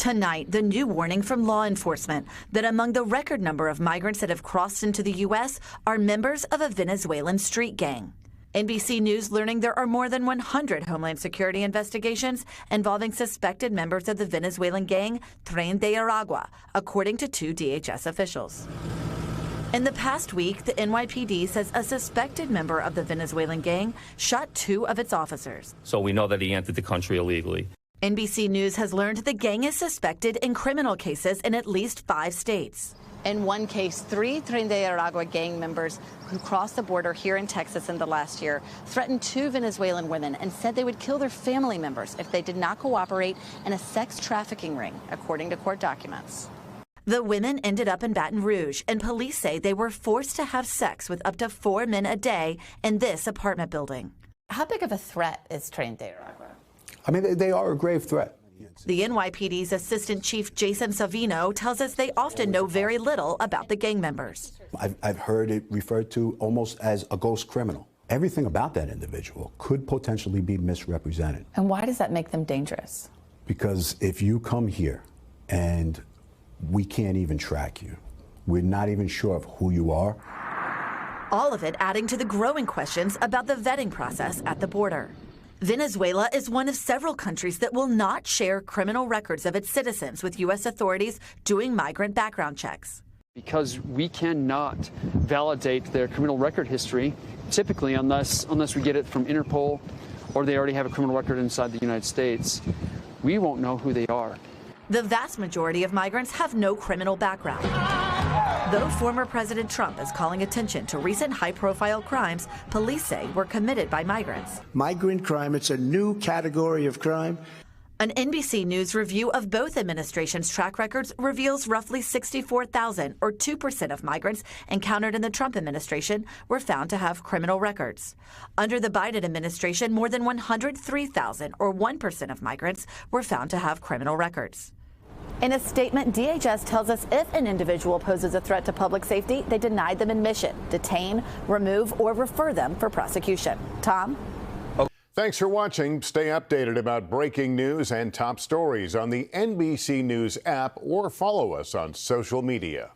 Tonight, the new warning from law enforcement that among the record number of migrants that have crossed into the U.S. are members of a Venezuelan street gang. NBC News learning there are more than 100 Homeland Security investigations involving suspected members of the Venezuelan gang Tren de Aragua, according to 2 DHS officials. In the past week, the NYPD says a suspected member of the Venezuelan gang shot 2 of its officers. So we know that he entered the country illegally. NBC News has learned the gang is suspected in criminal cases in at least 5 states. In one case, 3 Tren de Aragua gang members who crossed the border here in Texas in the last year threatened 2 Venezuelan women and said they would kill their family members if they did not cooperate in a sex trafficking ring, according to court documents. The women ended up in Baton Rouge, and police say they were forced to have sex with up to 4 men a day in this apartment building. How big of a threat is Tren de Aragua? I mean, they are a grave threat. The NYPD's Assistant Chief Jason Savino tells us they often know very little about the gang members. I've heard it referred to almost as a ghost criminal. Everything about that individual could potentially be misrepresented. And why does that make them dangerous? Because if you come here and we can't even track you, we're not even sure of who you are. All of it adding to the growing questions about the vetting process at the border. Venezuela is one of several countries that will not share criminal records of its citizens with U.S. authorities doing migrant background checks. Because we cannot validate their criminal record history, typically unless we get it from Interpol or they already have a criminal record inside the United States, we won't know who they are. The vast majority of migrants have no criminal background. Though former President Trump is calling attention to recent high-profile crimes police say were committed by migrants. Migrant crime, it's a new category of crime. An NBC News review of both administrations' track records reveals roughly 64,000, or 2% of migrants encountered in the Trump administration were found to have criminal records. Under the Biden administration, more than 103,000, or 1% of migrants, were found to have criminal records. In a statement, DHS tells us if an individual poses a threat to public safety, they deny them admission, detain, remove, or refer them for prosecution. Tom? Thanks for watching. Stay updated about breaking news and top stories on the NBC News app or follow us on social media.